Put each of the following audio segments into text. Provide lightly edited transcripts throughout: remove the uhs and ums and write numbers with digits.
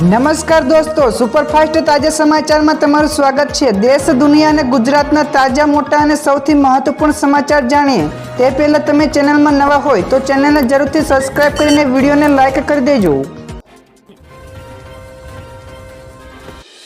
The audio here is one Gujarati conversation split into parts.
નમસ્કાર દોસ્તો, સુપરફાસ્ટ તાજા સમાચારમાં તમારું સ્વાગત છે। દેશ, દુનિયા અને ગુજરાતના તાજા, મોટા અને સૌથી મહત્વપૂર્ણ સમાચાર જાણીએ તે પહેલા તમે ચેનલમાં નવા હોય તો ચેનલને જરૂરથી સબસ્ક્રાઇબ કરીને વિડીયોને લાઇક કરી દેજો।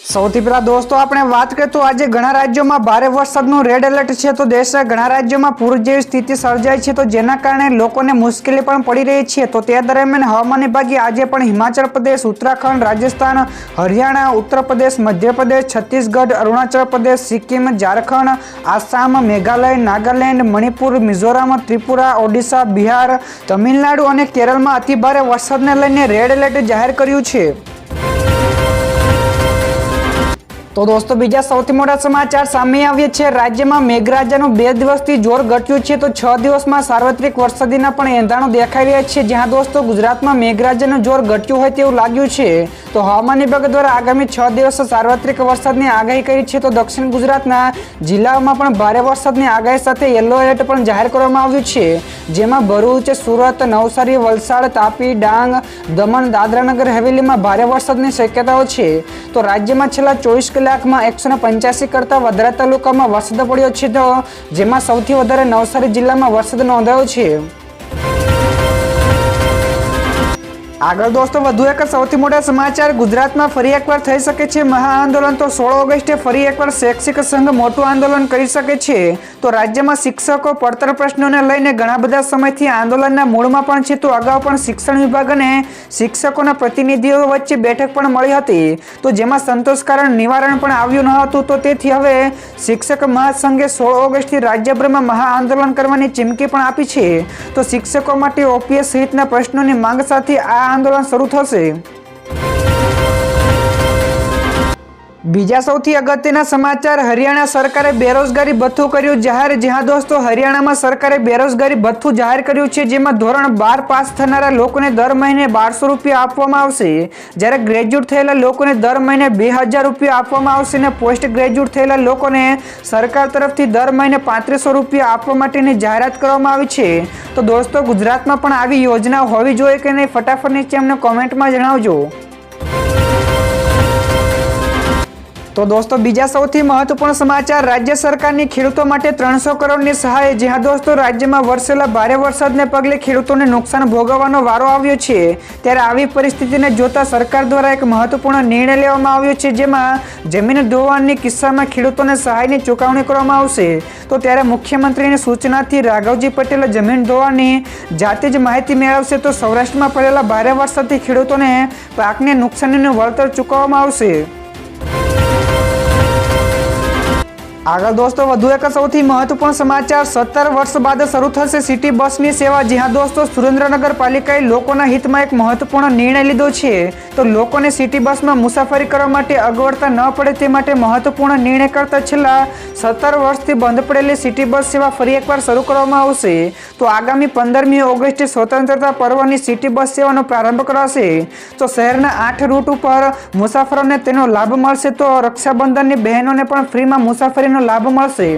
સૌથી પહેલા દોસ્તો આપણે વાત કરીએ તો આજે ઘણા રાજ્યોમાં ભારે વરસાદનું રેડ એલર્ટ છે। તો દેશના ઘણા રાજ્યોમાં પૂર જેવી સ્થિતિ સર્જાઈ છે, તો જેના કારણે લોકોને મુશ્કેલી પણ પડી રહી છે। તો તે દરમિયાન હવામાન વિભાગે આજે પણ હિમાચલ પ્રદેશ, ઉત્તરાખંડ, રાજસ્થાન, હરિયાણા, ઉત્તર પ્રદેશ, મધ્યપ્રદેશ, છત્તીસગઢ, અરુણાચલ પ્રદેશ, સિક્કિમ, ઝારખંડ, આસામ, મેઘાલય, નાગાલેન્ડ, મણિપુર, મિઝોરમ, ત્રિપુરા, ઓડિશા, બિહાર, તમિલનાડુ અને કેરળમાં અતિભારે વરસાદને લઈને રેડ એલર્ટ જાહેર કર્યું છે। તો દોસ્તો બીજા સૌથી મોટા સમાચાર સામે આવ્યા છે। રાજ્યમાં મેઘરાજાનું 2 દિવસથી જોર ઘટ્યું છે, તો 6 દિવસમાં સાર્વત્રિક વરસાદીના પણ એંધાણો દેખાઈ રહ્યા છે। જ્યાં દોસ્તો ગુજરાતમાં મેઘરાજાનું જોર ઘટ્યું હોય તેવું લાગ્યું છે। તો હવામાન વિભાગ દ્વારા આગામી 6 દિવસ સાર્વત્રિક વરસાદની આગાહી કરી છે। તો દક્ષિણ ગુજરાતના જિલ્લાઓમાં પણ ભારે વરસાદની આગાહી સાથે યલો એલર્ટ પણ જાહેર કરવામાં આવ્યું છે, જેમાં ભરૂચ, સુરત, નવસારી, વલસાડ, તાપી, ડાંગ, દમણ, દાદરાનગર હવેલીમાં ભારે વરસાદની શક્યતાઓ છે। તો રાજ્યમાં છેલ્લા 24 કલાકમાં 185 કરતાં વધારે તાલુકામાં વરસાદ પડ્યો છે, તો જેમાં સૌથી વધારે નવસારી જિલ્લામાં વરસાદ નોંધાયો છે। આગળ દોસ્તો વધુ એક સૌથી મોટા સમાચાર, ગુજરાતમાં ફરી એકવાર થઈ શકે છે મહાઆંદોલન। તો 16 ઓગસ્ટે ફરી એકવાર શૈક્ષિક સંઘ મોટું આંદોલન કરી શકે છે। તો રાજ્યમાં શિક્ષકો પડતર પ્રશ્નોને લઈને ઘણા બધા સમયથી આંદોલનના મૂળમાં પણ છે। તો અગાઉ પણ શિક્ષણ વિભાગ અને શિક્ષકોના પ્રતિનિધિઓ વચ્ચે બેઠક પણ મળી હતી, તો જેમાં સંતોષકારક નિવારણ પણ આવ્યું ન હતું। તો તેથી હવે શિક્ષક મહાસંઘે 16 ઓગસ્ટથી રાજ્યભરમાં મહાઆંદોલન કરવાની ચીમકી પણ આપી છે। તો શિક્ષકો માટે ઓપીએસ સહિતના પ્રશ્નોની માંગ સાથે આ આંદોલન શરૂ થશે। બીજા સૌથી અગત્યના સમાચાર, હરિયાણા સરકારે બેરોજગારી ભથ્થું કર્યું જાહેર। જ્યાં દોસ્તો હરિયાણામાં સરકારે બેરોજગારી ભથ્થું જાહેર કર્યું છે, જેમાં ધોરણ 12 પાસ થનારા લોકોને દર મહિને 1200 રૂપિયા આપવામાં આવશે, જ્યારે ગ્રેજ્યુએટ થયેલા લોકોને દર મહિને 2000 રૂપિયા આપવામાં આવશે અને પોસ્ટ ગ્રેજ્યુએટ થયેલા લોકોને સરકાર તરફથી દર મહિને 3500 રૂપિયા આપવા માટેની જાહેરાત કરવામાં આવી છે। તો દોસ્તો ગુજરાતમાં પણ આવી યોજના હોવી જોઈએ કે નહીં, ફટાફટ નીચે અમને કોમેન્ટમાં જણાવજો। તો દોસ્તો બીજા સૌથી મહત્વપૂર્ણ સમાચાર, રાજ્ય સરકારની ખેડૂતો માટે 300 કરોડની સહાય। જ્યાં દોસ્તો રાજ્યમાં વરસેલા ભારે વરસાદને પગલે ખેડૂતોને નુકસાન ભોગવવાનો વારો આવ્યો છે, ત્યારે આવી પરિસ્થિતિને જોતા સરકાર દ્વારા એક મહત્વપૂર્ણ નિર્ણય લેવામાં આવ્યો છે, જેમાં જમીન ધોવાણની કિસ્સામાં ખેડૂતોને સહાયની ચૂકવણી કરવામાં આવશે। તો ત્યારે મુખ્યમંત્રીની સૂચનાથી રાઘવજી પટેલે જમીન ધોવાણની જાતે જ માહિતી મેળવશે। તો સૌરાષ્ટ્રમાં પડેલા ભારે વરસાદથી ખેડૂતોને પાકને નુકસાનીનું વળતર ચૂકવવામાં આવશે। આગળ દોસ્તો વધુ એક સૌથી મહત્વપૂર્ણ સમાચાર, 17 વર્ષ બાદ શરૂ થશે સિટી બસની સેવા। જ્યાં દોસ્તો સુરેન્દ્રનગર પાલિકાએ લોકોના હિતમાં એક મહત્વપૂર્ણ નિર્ણય લીધો છે। તો લોકોને સિટી બસમાં મુસાફરી કરવા માટે અગવડતા ન પડે તે માટે મહત્વપૂર્ણ નિર્ણય કરતા છેલ્લા 17 વર્ષથી બંધ પડેલી સિટી બસ સેવા ફરી એકવાર શરૂ કરવામાં આવશે। તો આગામી 15મી ઓગસ્ટે સ્વતંત્રતા પર્વની સિટી બસ સેવાનો પ્રારંભ કરાશે। તો શહેરના 8 રૂટ ઉપર મુસાફરોને તેનો લાભ મળશે। તો રક્ષાબંધનની બહેનોને પણ ફ્રીમાં મુસાફરી લાભ મળશે।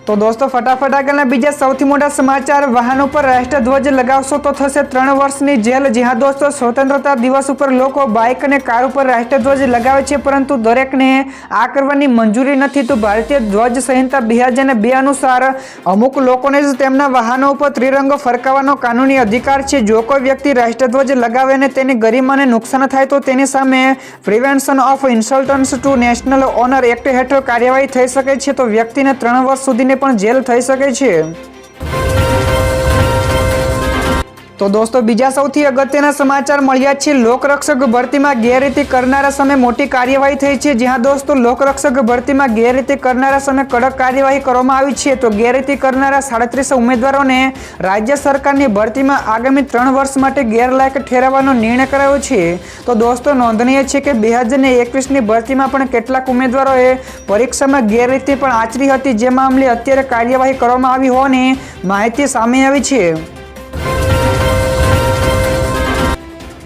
તો દોસ્તો ફટાફટ આગળના બીજા સૌથી મોટા સમાચાર, વાહનો પર રાષ્ટ્રધ્વજ લગાવશો તો થશે 3 વર્ષની જેલ। જ્યાં દોસ્તો સ્વતંત્રતા દિવસ ઉપર લોકો બાઇક અને કાર ઉપર રાષ્ટ્રધ્વજ લગાવે છે, પરંતુ દરેકને આ કરવાની મંજૂરી નથી। તો ભારતીય ધ્વજ સંહિતા 2002 અનુસાર અમુક લોકોને જ તેમના વાહનો ઉપર ત્રિરંગો ફરકાવવાનો કાનૂની અધિકાર છે। જો કોઈ વ્યક્તિ રાષ્ટ્રધ્વજ લગાવે અને તેની ગરિમાને નુકસાન થાય તો તેની સામે prevention of insults to national honour act હેઠળ કાર્યવાહી થઈ શકે છે। તો વ્યક્તિને 3 વર્ષ સુધીની પણ જેલ થઈ શકે છે। તો દોસ્તો બીજા સૌથી અગત્યના સમાચાર મળ્યા છે, લોકરક્ષક ભરતીમાં ગેરરીતિ કરનારા સામે મોટી કાર્યવાહી થઈ છે। જ્યાં દોસ્તો લોકરક્ષક ભરતીમાં ગેરરીતિ કરનારા સામે કડક કાર્યવાહી કરવામાં આવી છે। તો ગેરરીતિ કરનારા 37 ઉમેદવારોને રાજ્ય સરકારની ભરતીમાં આગામી 3 વર્ષ માટે ગેરલાયક ઠેરવવાનો નિર્ણય કરાયો છે। તો દોસ્તો નોંધનીય છે કે 2021ની ભરતીમાં પણ કેટલાક ઉમેદવારોએ પરીક્ષામાં ગેરરીતિ પણ આચરી હતી, જે મામલે અત્યારે કાર્યવાહી કરવામાં આવી હોવાની માહિતી સામે આવી છે।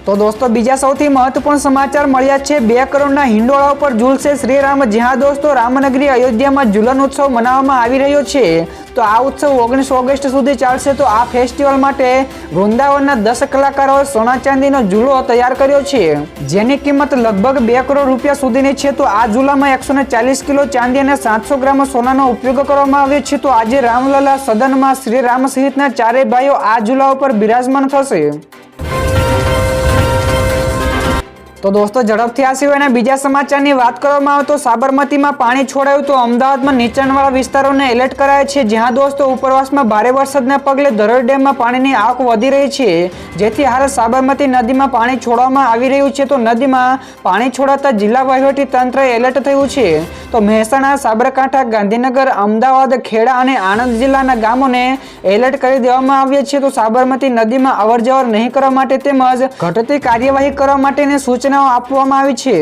તો દોસ્તો બીજા સૌથી મહત્વપૂર્ણ સમાચાર મળ્યા છે। 2 કરોડના હિંડોળા ઉપર ઝૂલશે શ્રીરામ। જ્યાં દોસ્તો રામનગરી અયોધ્યામાં ઝૂલન ઉત્સવ મનાવવામાં આવી રહ્યો છે। તો આ ઉત્સવ 19 ઓગસ્ટ સુધી ચાલશે। તો આ ફેસ્ટિવલ માટે વૃંદાવનના 10 કલાકારોએ સોના ચાંદીનો ઝૂલો તૈયાર કર્યો છે, જેની કિંમત લગભગ 2 કરોડ રૂપિયા સુધીની છે। તો આ ઝૂલામાં 140 કિલો ચાંદી અને 700 ગ્રામ સોનાનો ઉપયોગ કરવામાં આવ્યો છે। તો આજે રામલલા સદનમાં શ્રી રામ સહિતના ચારેય ભાઈઓ આ ઝૂલા ઉપર બિરાજમાન થશે। તો દોસ્તો ઝડપથી આ સિવાયના બીજા સમાચારની વાત કરવામાં આવે તો સાબરમતીમાં પાણી છોડાયું। તો અમદાવાદમાં નીચાણવાળા વિસ્તારોને એલર્ટ કરાયા છે, જ્યાં દોસ્તો ઉપરવાસમાં ભારે વરસાદના પગલે ધરોઈ ડેમમાં પાણીની આવક વધી રહી છે, જેથી હાલ સાબરમતી નદીમાં પાણી છોડવામાં આવી રહ્યું છે। તો નદીમાં પાણી છોડાતા જિલ્લા વહીવટી તંત્રએ એલર્ટ થયું છે। તો મહેસાણા, સાબરકાંઠા, ગાંધીનગર, અમદાવાદ, ખેડા અને આણંદ જિલ્લાના ગામોને એલર્ટ કરી દેવામાં આવ્યા છે। તો સાબરમતી નદીમાં અવરજવર નહીં કરવા માટે તેમજ ઘટતી કાર્યવાહી કરવા માટેની સૂચના આપવામાં આવી છે।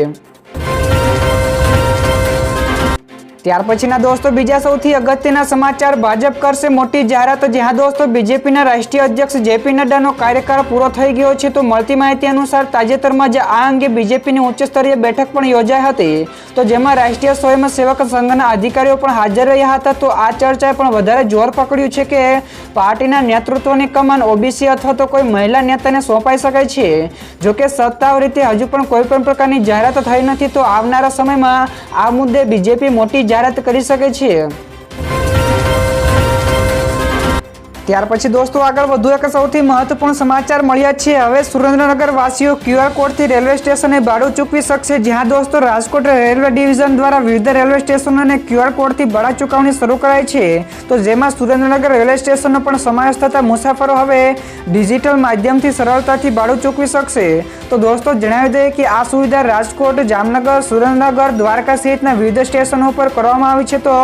ત્યાર પછીના દોસ્તો બીજા સૌથી અગત્યના સમાચાર, ભાજપ કરશે મોટી જાહેરાત। જ્યાં દોસ્તો બીજેપીના રાષ્ટ્રીય અધ્યક્ષ જેપી નડ્ડાનો કાર્યકાળ પૂરો થઈ ગયો છે। તો મળતી માહિતી અનુસાર તાજેતરમાં જ આ અંગે બીજેપીની ઉચ્ચ સ્તરીય બેઠક પણ યોજાઈ હતી, તો જેમાં રાષ્ટ્રીય સ્વયંસેવક સંઘના અધિકારીઓ પણ હાજર રહ્યા હતા। તો આ ચર્ચાએ પણ વધારે જોર પકડ્યું છે કે પાર્ટીના નેતૃત્વની કમાન ઓબીસી અથવા તો કોઈ મહિલા નેતાને સોંપાઈ શકે છે। જોકે સત્તાવાર રીતે હજુ પણ કોઈ પણ પ્રકારની જાહેરાત થઈ નથી। તો આવનારા સમયમાં આ મુદ્દે બીજેપી મોટી જાહેરાત કરી શકે છે। ત્યાર પછી દોસ્તો આગળ વધુ એક સૌથી મહત્વપૂર્ણ સમાચાર મળ્યા છે। હવે સુરેન્દ્રનગર વાસીઓ QR કોડથી રેલવે સ્ટેશને ભાડું ચૂકવી શકશે। જ્યાં દોસ્તો રાજકોટ રેલવે ડિવિઝન દ્વારા વિવિધ રેલવે સ્ટેશનોને QR કોડથી ભાડા ચૂકવણી શરૂ કરાઈ છે। તો જેમાં સુરેન્દ્રનગર રેલવે સ્ટેશનનો પણ સમાવેશ થતા મુસાફરો હવે ડિજિટલ માધ્યમથી સરળતાથી ભાડું ચૂકવી શકશે। તો દોસ્તો જણાવી દઈએ કે આ સુવિધા રાજકોટ, જામનગર, સુરેન્દ્રનગર, દ્વારકા સહિતના વિવિધ સ્ટેશનો પર કરવામાં આવી છે। તો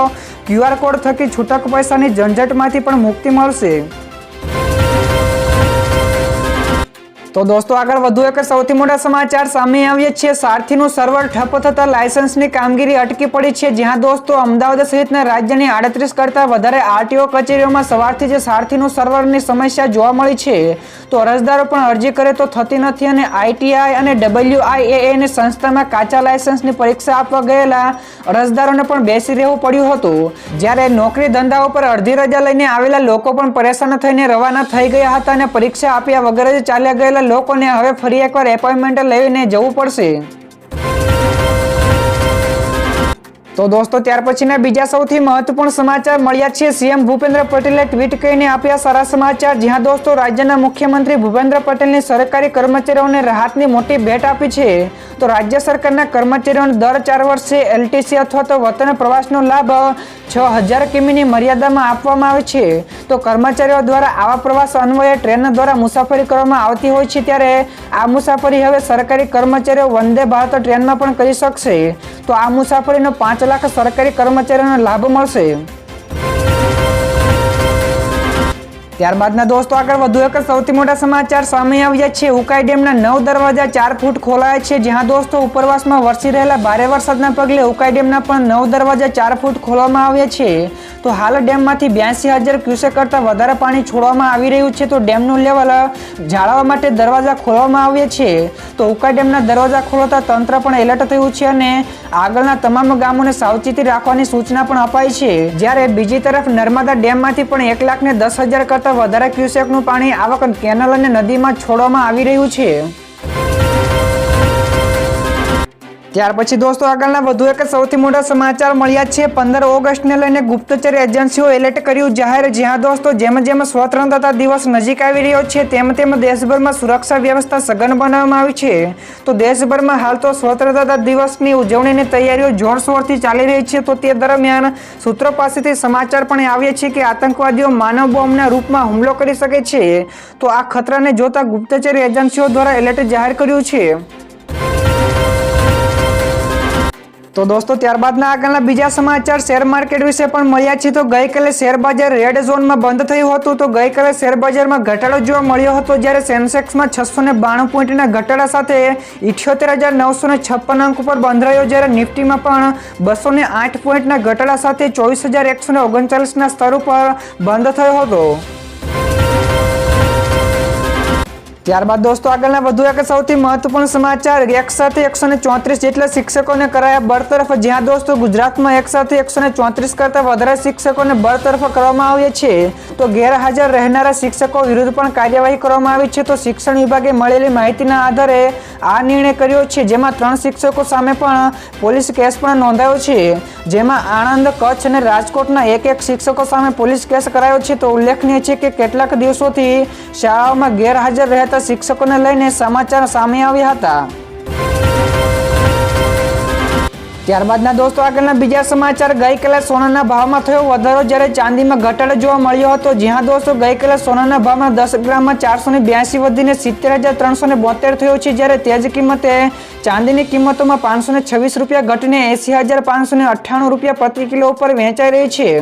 QR કોડ થકી છૂટક પૈસાની ઝંઝટમાંથી પણ મુક્તિ મળશે। તો દોસ્તો આગળ વધુ એક સૌથી મોટા સમાચાર સામે આવ્યા છે। સારથીનું સર્વર ઠપ થતા લાયસન્સની કામગીરી અટકી પડી છે। જ્યાં દોસ્તો અમદાવાદ સહિતના રાજ્યની 38 કરતાં વધારે આરટીઓ કચેરીઓમાં સવારથી જ સારથીનું સર્વરની સમસ્યા જોવા મળી છે। તો અરજદારો પણ અરજી કરે તો થતી નથી અને આઈટીઆઈ અને WIAA સંસ્થામાં કાચા લાયસન્સની પરીક્ષા આપવા ગયેલા અરજદારોને પણ બેસી રહેવું પડ્યું હતું। જ્યારે નોકરી ધંધાઓ પર અડધી રજા લઈને આવેલા લોકો પણ પરેશાન થઈને રવાના થઈ ગયા હતા અને પરીક્ષા આપ્યા વગર જ ચાલ્યા ગયેલા લોકોને હવે ફરી એકવાર એપોઇન્ટમેન્ટ લઈને જવું પડશે। તો દોસ્તો ત્યાર પછીના બીજા સૌથી મહત્વપૂર્ણ સમાચાર મળ્યા છે। સીએમ ભૂપેન્દ્ર પટેલે ટ્વીટ કરીને આપ્યા સારા સમાચાર। જ્યાં દોસ્તો રાજ્યના મુખ્યમંત્રી ભૂપેન્દ્ર પટેલની સરકારી કર્મચારીઓને રાહતની મોટી ભેટ આપી છે। તો રાજ્ય સરકારના કર્મચારીઓને દર 4 વર્ષે એલટીસી અથવા તો વતન પ્રવાસનો લાભ 6000 કિમીની મર્યાદામાં આપવામાં આવે છે। તો કર્મચારીઓ દ્વારા આવા પ્રવાસ અન્વયે ટ્રેન દ્વારા મુસાફરી કરવામાં આવતી હોય છે, ત્યારે આ મુસાફરી હવે સરકારી કર્મચારીઓ વંદે ભારત ટ્રેનમાં પણ કરી શકશે। તો આ મુસાફરીનો 5 લાખ સરકારી કર્મચારીઓને લાભ મળશે। ત્યારબાદના દોસ્તો આગળ વધુ એક સૌથી મોટા સમાચાર સામે આવ્યા છે। ઉકાઈ ડેમના 9 દરવાજા 4 ફૂટ ખોલાયા છે। જ્યાં દોસ્તો ઉપરવાસમાં વરસી રહેલા ભારે વરસાદના પગલે ઉકાઈ ડેમના પણ 9 દરવાજા 4 ફૂટ ખોલવામાં આવ્યા છે। તો હાલ ડેમમાંથી 82,000 ક્યુસેક કરતાં વધારે પાણી છોડવામાં આવી રહ્યું છે। તો ડેમનું લેવલ જાળવવા માટે દરવાજા ખોલવામાં આવ્યા છે। તો ઉકાઈ ડેમના દરવાજા ખોલતા તંત્ર પણ એલર્ટ થયું છે અને આગળના તમામ ગામોને સાવચેતી રાખવાની સૂચના પણ અપાઈ છે। જ્યારે બીજી તરફ નર્મદા ડેમમાંથી પણ 1,10,000 કરતાં વધારે ક્યુસેકનું પાણી આવક કેનાલ અને નદીમાં છોડવામાં આવી રહ્યું છે। ત્યાર પછી દોસ્તો આગળના વધુ એક સૌથી મોટા સમાચાર મળ્યા છે। 15 ઓગસ્ટને લઈને ગુપ્તચર એજન્સીઓ એલર્ટ કર્યું જાહેર। જ્યાં દોસ્તો જેમ જેમ સ્વતંત્રતા દિવસ નજીક આવી રહ્યો છે તેમ તેમ દેશભરમાં સુરક્ષા વ્યવસ્થા સઘન બનાવવામાં આવી છે। તો દેશભરમાં હાલ તો સ્વતંત્રતા દિવસની ઉજવણીની તૈયારીઓ જોરશોરથી ચાલી રહી છે। તો તે દરમિયાન સૂત્રો પાસેથી સમાચાર પણ આવ્યા છે કે આતંકવાદીઓ માનવ બોમ્બના રૂપમાં હુમલો કરી શકે છે। તો આ ખતરાને જોતા ગુપ્તચર એજન્સીઓ દ્વારા એલર્ટ જાહેર કર્યું છે। તો દોસ્તો ત્યારબાદના આગળના બીજા સમાચાર શેર માર્કેટ વિશે પણ મળ્યા છે। તો ગઈકાલે શેર બજાર રેડ ઝોનમાં બંધ થયું હતું। તો ગઈકાલે શેર બજારમાં ઘટાડો જોવા મળ્યો હતો, જ્યારે સેન્સેક્સમાં 692 પોઈન્ટના ઘટાડા સાથે 78,956 અંક પર બંધ રહ્યો, જ્યારે નિફ્ટીમાં પણ 208 પોઈન્ટના ઘટાડા સાથે 24,139ના સ્તર ઉપર બંધ થયો હતો। ત્યારબાદ દોસ્તો આગળના વધુ એક સૌથી મહત્વપૂર્ણ સમાચાર, એક સાથે 134 જેટલા શિક્ષકોને કરાયા બરતરફ. જ્યાં દોસ્તો ગુજરાતમાં એક સાથે 134 કરતા વધારે શિક્ષકોને બરતરફ કરવામાં આવ્યા છે, તો ગેરહાજર રહેનારા શિક્ષકો વિરુદ્ધ પણ કાર્યવાહી કરવામાં આવી છે. તો શિક્ષણ વિભાગે મળેલી માહિતીના આધારે આ નિર્ણય કર્યો છે, જેમાં 3 શિક્ષકો સામે પણ પોલીસ કેસ પણ નોંધાયો છે, જેમાં આણંદ, કચ્છ અને રાજકોટના એક શિક્ષકો સામે પોલીસ કેસ કરાયો છે. તો ઉલ્લેખનીય છે કે કેટલાક દિવસોથી શાળાઓમાં ગેરહાજર રહેતા શિક્ષકોને લઈને સમાચાર સામે આવ્યા હતા. ત્યારબાદના દોસ્તો આગળના બીજા સમાચાર, ગઈકાલે સોનાના ભાવમાં થયો વધારો, જ્યારે ચાંદીમાં ઘટાડો જોવા મળ્યો હતો. જ્યાં દોસ્તો ગઈકાલે સોનાના ભાવમાં 10 ગ્રામમાં 482 વધીને 70,372 થયો છે, જ્યારે તે જ કિંમતે ચાંદીની કિંમતોમાં 526 રૂપિયા ઘટીને 80,598 રૂપિયા પ્રતિ કિલો ઉપર વેચાઈ રહી છે.